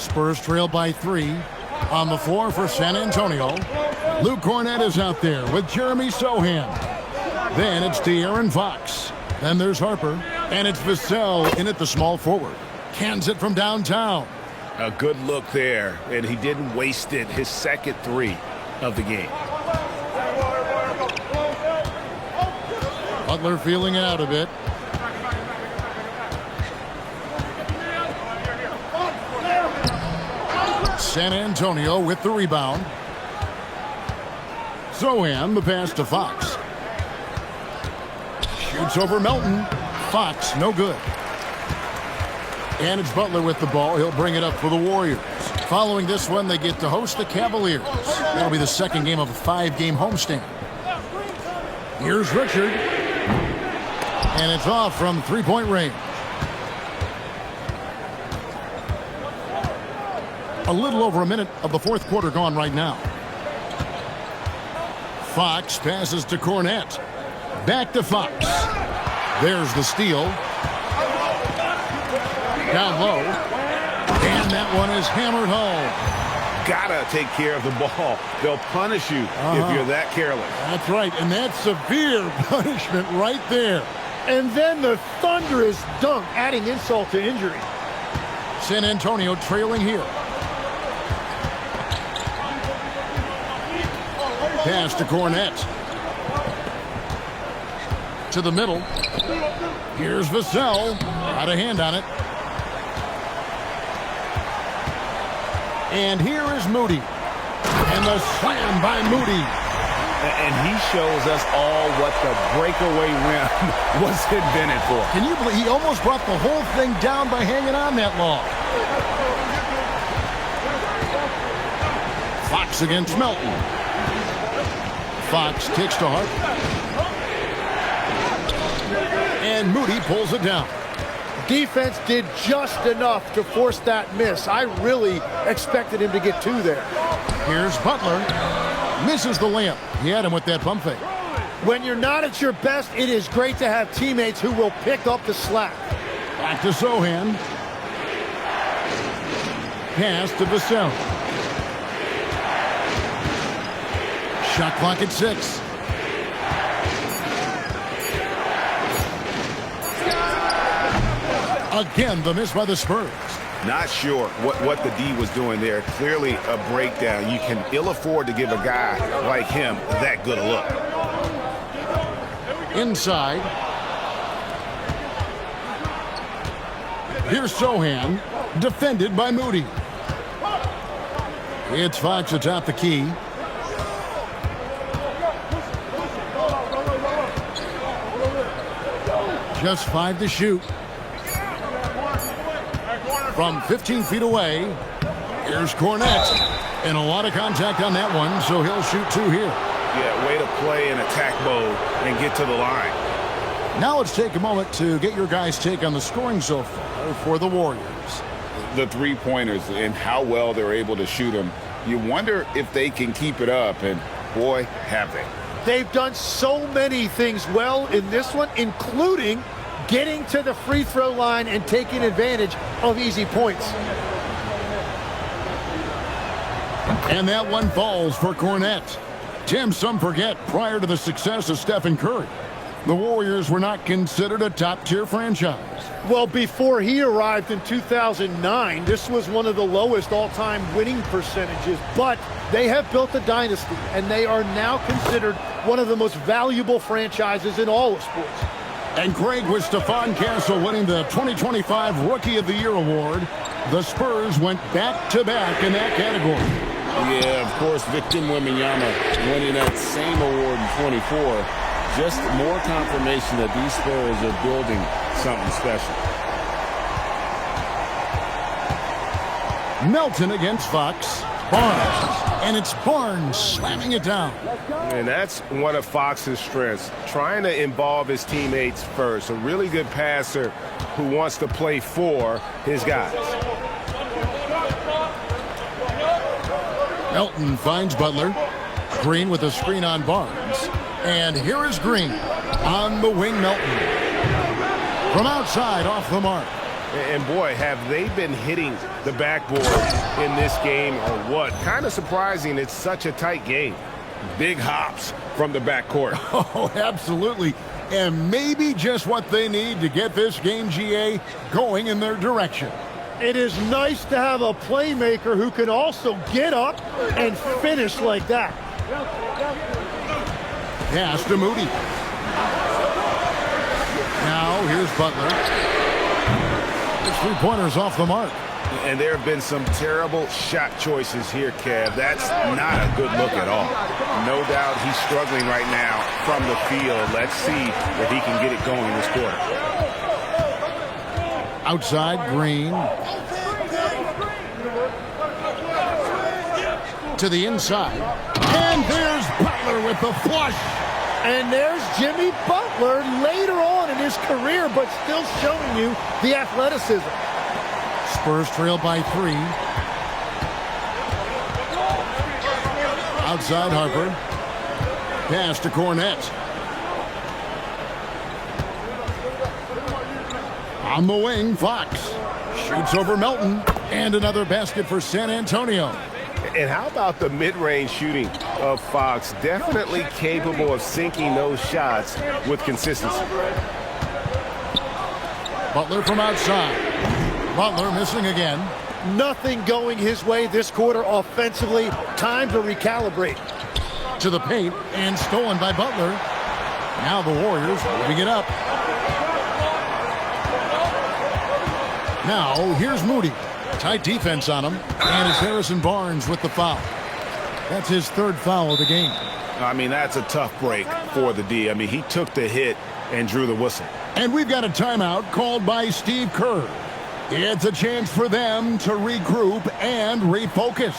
Spurs trail by 3. On the floor for San Antonio, Luke Cornett is out there with Jeremy Sohan. Then it's De'Aaron Fox. Then there's Harper. And it's Vassell in at the small forward. Cans it from downtown. A good look there, and he didn't waste it. His second 3 of the game. Butler feeling it out a bit. San Antonio with the rebound. Sohan, the pass to Fox. Shoots over Melton. Fox, no good. And it's Butler with the ball. He'll bring it up for the Warriors. Following this one, they get to host the Cavaliers. That'll be the second game of a 5-game homestand. Here's Richard. And it's off from three-point range. A little over a minute of the fourth quarter gone right now. Fox passes to Cornett. Back to Fox. There's the steal. Down low. And that one is hammered home. Gotta take care of the ball. They'll punish you if you're that careless. That's right, and that's severe punishment right there. And then the thunderous dunk, adding insult to injury. San Antonio trailing here. Pass to Cornett. To the middle. Here's Vassell. Got a hand on it. And here is Moody. And the slam by Moody. And he shows us all what the breakaway rim was invented for. Can you believe he almost brought the whole thing down by hanging on that long? Fox against Melton. Fox kicks to Hart. And Moody pulls it down. Defense did just enough to force that miss. I really expected him to get 2 there. Here's Butler. Misses the layup. He had him with that pump fake. When you're not at your best, it is great to have teammates who will pick up the slack. Back to Sohan. Pass to Vassell. Shot clock at 6. Again, the miss by the Spurs. Not sure what the D was doing there. Clearly a breakdown. You can ill afford to give a guy like him that good a look. Inside. Here's Sohan. Defended by Moody. It's Fox atop the key. Just 5 to shoot. From 15 feet away, here's Cornett. And a lot of contact on that one, so he'll shoot 2 here. Yeah, way to play in attack mode and get to the line. Now let's take a moment to get your guys' take on the scoring so far for the Warriors. The three-pointers and how well they're able to shoot them. You wonder if they can keep it up, and boy, have they. They've done so many things well in this one, including getting to the free throw line and taking advantage of easy points. And that one falls for Cornett. Tim, some forget prior to the success of Stephen Curry, the Warriors were not considered a top-tier franchise. Well, before he arrived in 2009, this was one of the lowest all-time winning percentages, but they have built a dynasty, and they are now considered one of the most valuable franchises in all of sports. And Craig, with Stephon Castle winning the 2025 Rookie of the Year award, the Spurs went back-to-back in that category. Yeah, of course, Victor Wembanyama winning that same award in 24. Just more confirmation that these Spurs are building something special. Melton against Fox. Barnes. And it's Barnes slamming it down. And that's one of Fox's strengths, trying to involve his teammates first. A really good passer who wants to play for his guys. Melton finds Butler. Green with a screen on Barnes. And here is Green on the wing. Melton from outside, off the mark. And boy, have they been hitting the backboard in this game or what? Kind of surprising it's such a tight game. Big hops from the backcourt. Oh, absolutely. And maybe just what they need to get this game, GA, going in their direction. It is nice to have a playmaker who can also get up and finish like that. Pass to Moody. Now here's Butler. His three-pointer's off the mark. And there have been some terrible shot choices here, Kev. That's not a good look at all. No doubt he's struggling right now from the field. Let's see if he can get it going this quarter. Outside, Green. To the inside. And there's Butler with the flush. And there's Jimmy Butler later on in his career, but still showing you the athleticism. Spurs trail by 3. Outside, Harper. Pass to Cornette. On the wing, Fox. Shoots over Melton. And another basket for San Antonio. And how about the mid-range shooting of Fox? Definitely capable of sinking those shots with consistency. Butler from outside. Butler missing again. Nothing going his way this quarter offensively. Time to recalibrate. To the paint and stolen by Butler. Now the Warriors moving it up. Now here's Moody. Tight defense on him. And it's Harrison Barnes with the foul. That's his third foul of the game. I mean, that's a tough break for the D. I mean, he took the hit and drew the whistle. And we've got a timeout called by Steve Kerr. It's a chance for them to regroup and refocus.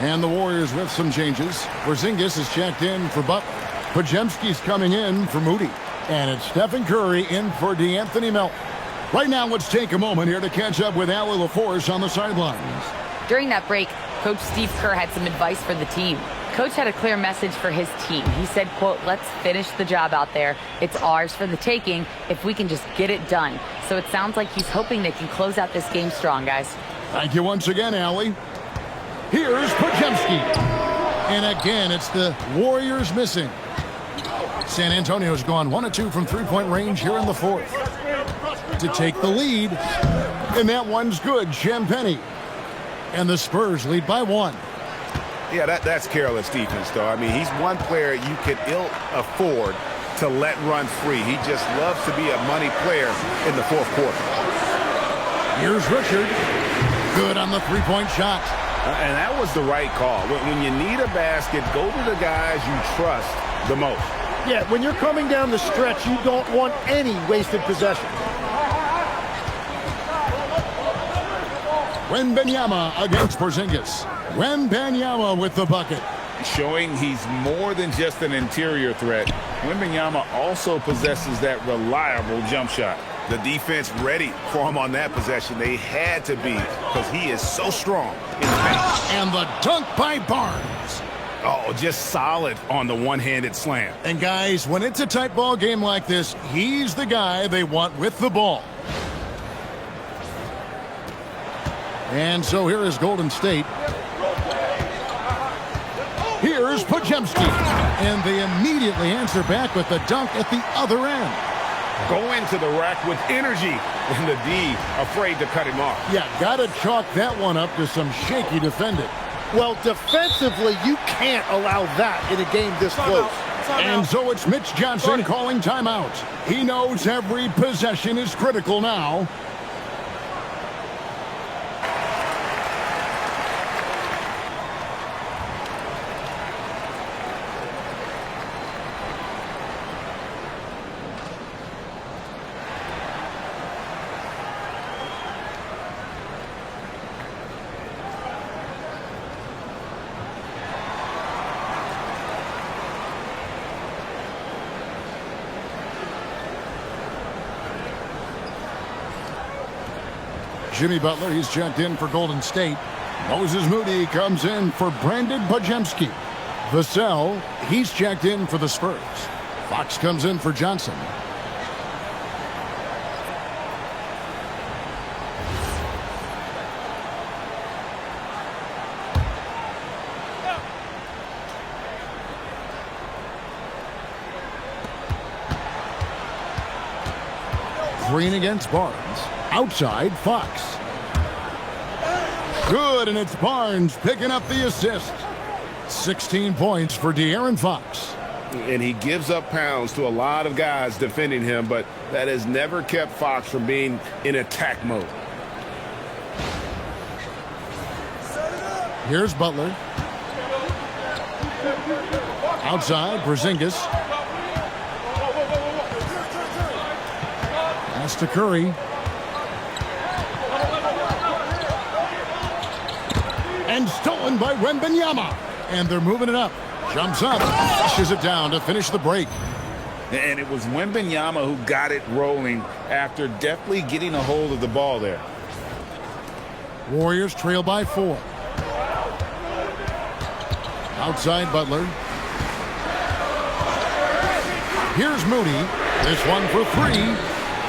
And the Warriors with some changes. Porzingis is checked in for Butler. Podziemski's coming in for Moody. And it's Stephen Curry in for DeAnthony Melton. Right now, let's take a moment here to catch up with Allie LaForce on the sidelines. During that break, Coach Steve Kerr had some advice for the team. Coach had a clear message for his team. He said, quote, "Let's finish the job out there. It's ours for the taking if we can just get it done." So it sounds like he's hoping they can close out this game strong, guys. Thank you once again, Allie. Here's Podziemski. And again, it's the Warriors missing. San Antonio's gone 1 of 2 from three-point range here in the fourth to take the lead. And that one's good, Champagnie. And the Spurs lead by 1. Yeah, that's careless defense, though. I mean, he's one player you could ill afford to let run free. He just loves to be a money player in the fourth quarter. Here's Richard. Good on the three-point shot. And that was the right call. When you need a basket, go to the guys you trust the most. Yeah, when you're coming down the stretch, you don't want any wasted possession. Wembanyama against Porzingis. Wembanyama with the bucket. Showing he's more than just an interior threat. Wembanyama also possesses that reliable jump shot. The defense ready for him on that possession. They had to be because he is so strong in the paint. And the dunk by Barnes. Oh, just solid on the one-handed slam. And guys, when it's a tight ball game like this, he's the guy they want with the ball. And so here is Golden State. Here's Podziemski. And they immediately answer back with the dunk at the other end. Going to the rack with energy, and the D afraid to cut him off. Yeah, got to chalk that one up to some shaky defending. Well, defensively, you can't allow that in a game this close. And so it's Mitch Johnson calling timeout. He knows every possession is critical now. Jimmy Butler, he's checked in for Golden State. Moses Moody comes in for Brandon Podziemski. Vassell, he's checked in for the Spurs. Fox comes in for Johnson. Green against Barnes. Outside, Fox. Good, and it's Barnes picking up the assist. 16 points for De'Aaron Fox. And he gives up pounds to a lot of guys defending him, but that has never kept Fox from being in attack mode. Here's Butler. Outside, Porzingis. Pass to Curry. And stolen by Wembanyama. And they're moving it up. Jumps up, flushes it down to finish the break. And it was Wembanyama who got it rolling after deftly getting a hold of the ball there. Warriors trail by 4. Outside Butler. Here's Moody. This one for 3.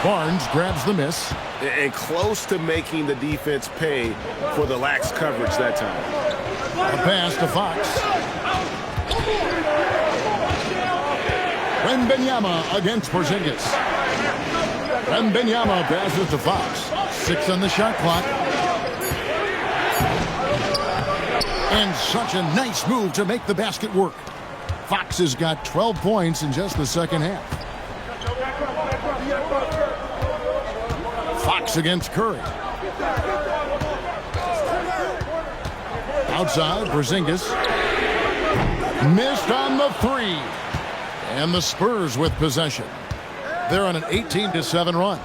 Barnes grabs the miss. And close to making the defense pay for the lax coverage that time. A pass to Fox. Wembanyama against Porzingis. Wembanyama passes to Fox. 6 on the shot clock. And such a nice move to make the basket work. Fox has got 12 points in just the second half. Fox against Curry. Outside, Porzingis. Missed on the 3. And the Spurs with possession. They're on an 18-7 run.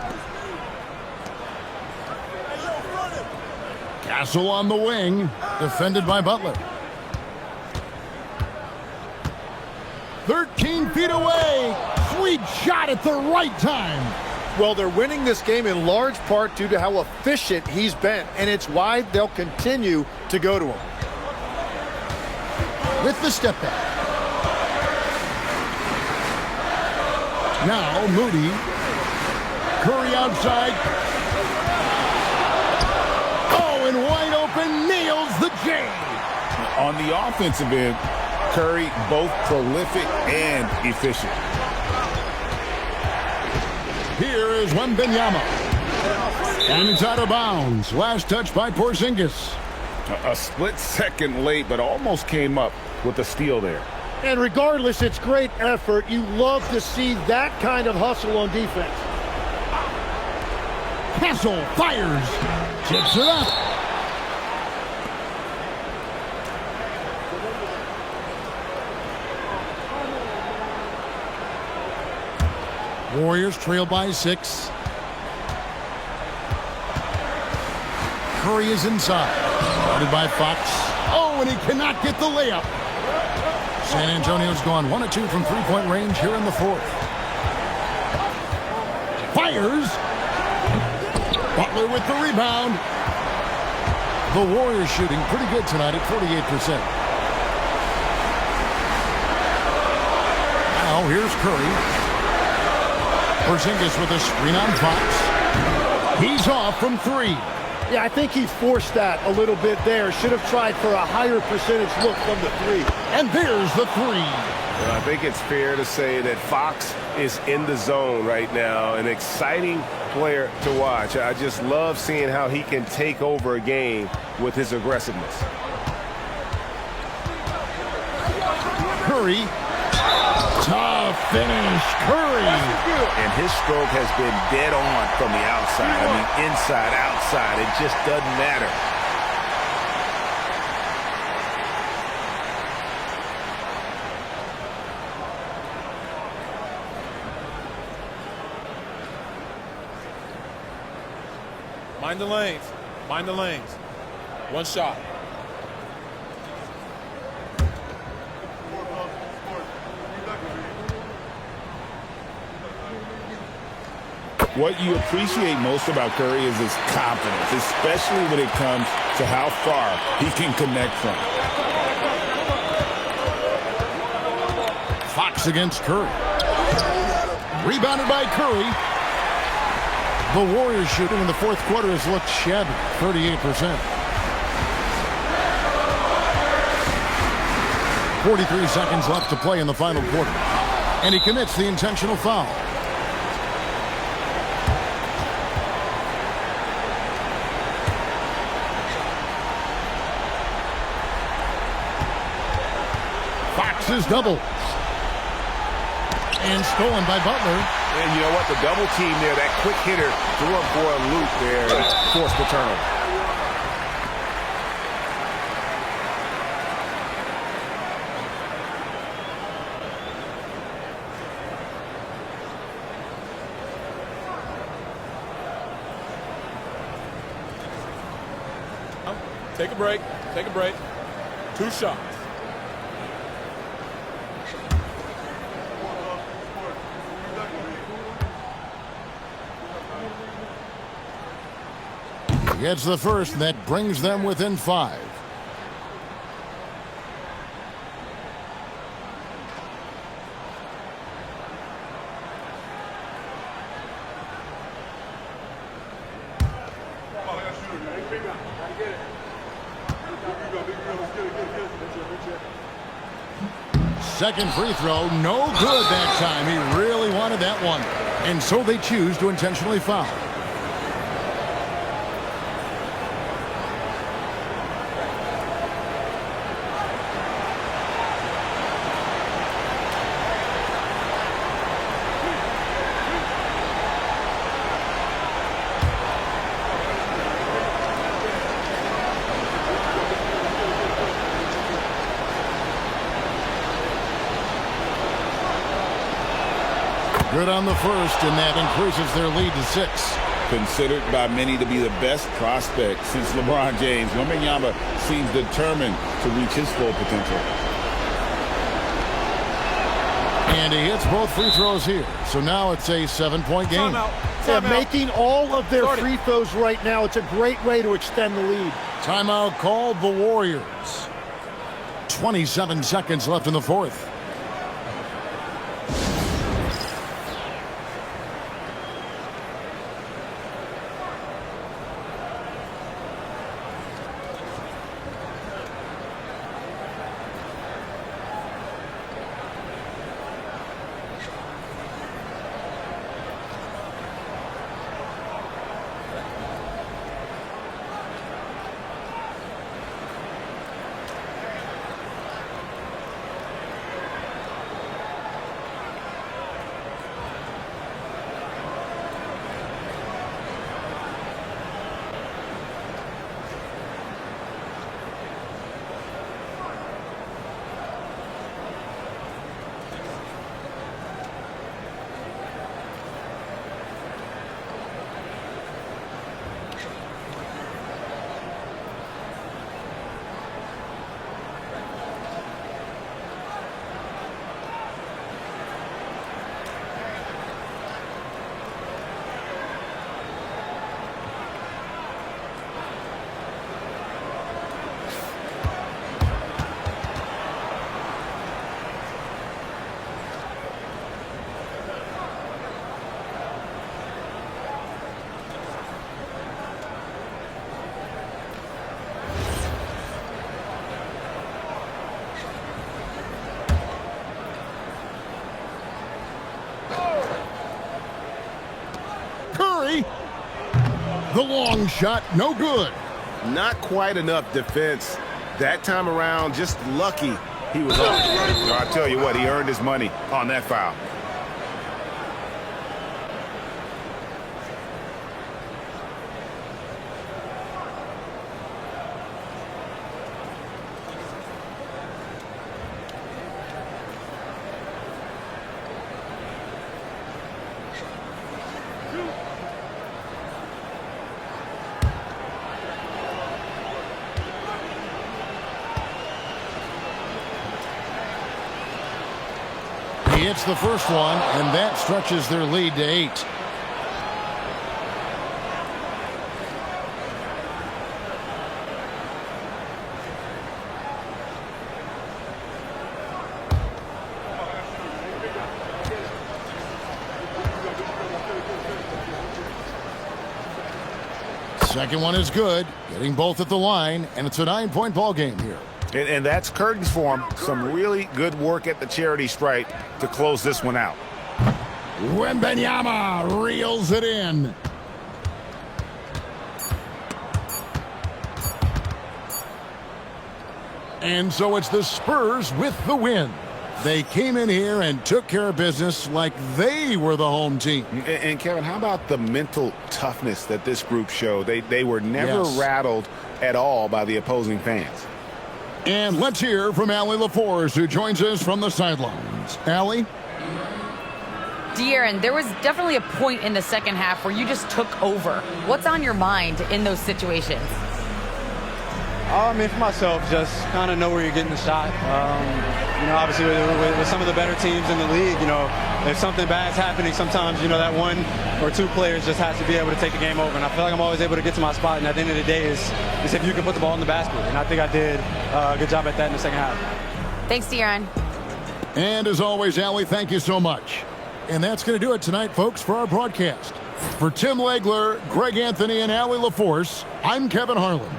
Castle on the wing. Defended by Butler. 13 feet away. Sweet shot at the right time. Well, they're winning this game in large part due to how efficient he's been, and it's why they'll continue to go to him. With the step back. Now Moody. Curry outside. Oh, and wide open, nails the J. On the offensive end, Curry both prolific and efficient. Here is Wembanyama. And it's out of bounds. Last touch by Porzingis. A split second late, but almost came up with the steal there. And regardless, it's great effort. You love to see that kind of hustle on defense. Castle fires. Tips it up. Warriors trail by 6. Curry is inside. Guarded by Fox. Oh, and he cannot get the layup. San Antonio's gone 1 of 2 from three-point range here in the 4th. Fires. Butler with the rebound. The Warriors shooting pretty good tonight at 48%. Now here's Curry. Porzingis with a screen on Fox. He's off from 3. Yeah, I think he forced that a little bit there. Should have tried for a higher percentage look from the three. And there's the three. Well, I think it's fair to say that Fox is in the zone right now. An exciting player to watch. I just love seeing how he can take over a game with his aggressiveness. Curry. Tough finish. Curry. And his stroke has been dead on from the outside. I mean, inside, outside. It just doesn't matter. Mind the lanes. Mind the lanes. One shot. What you appreciate most about Curry is his confidence, especially when it comes to how far he can connect from. Fox against Curry. Rebounded by Curry. The Warriors shooting in the fourth quarter has looked shabby, 38%. 43 seconds left to play in the final quarter. And he commits the intentional foul. Fox's double. And stolen by Butler. And you know what? The double team there, that quick hitter threw him for a loop there and forced the turnover. Take a break. Take a break. 2 shots. Gets the first, and that brings them within 5. Second free throw, no good that time. He really wanted that one. And so they choose to intentionally foul. Good on the first, and that increases their lead to 6. Considered by many to be the best prospect since LeBron James, Wembanyama seems determined to reach his full potential. And he hits both free throws here. So now it's a 7-point game. They're making all of their free throws right now. It's a great way to extend the lead. Timeout called the Warriors. 27 seconds left in the fourth. The long shot, no good. Not quite enough defense. That time around, just lucky he was off. I'll tell you what, he earned his money on that foul. He hits the first one, and that stretches their lead to 8. Second one is good, getting both at the line, and it's a 9-point ball game here. And that's curtains for him. Some really good work at the charity stripe to close this one out. Wembanyama reels it in. And so it's the Spurs with the win. They came in here and took care of business like they were the home team. And Kevin, how about the mental toughness that this group showed? They were never rattled at all by the opposing fans. And let's hear from Allie LaForce, who joins us from the sidelines. Allie? De'Aaron, there was definitely a point in the second half where you just took over. What's on your mind in those situations? I mean, for myself, just kind of know where you're getting the shot. Obviously with some of the better teams in the league, if something bad's happening, sometimes, that one or two players just has to be able to take the game over. And I feel like I'm always able to get to my spot. And at the end of the day is if you can put the ball in the basket. And I think I did a good job at that in the second half. Thanks, De'Aaron. And as always, Allie, thank you so much. And that's going to do it tonight, folks, for our broadcast. For Tim Legler, Greg Anthony, and Allie LaForce, I'm Kevin Harlan.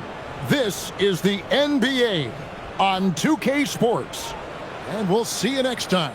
This is the NBA on 2K Sports. And we'll see you next time.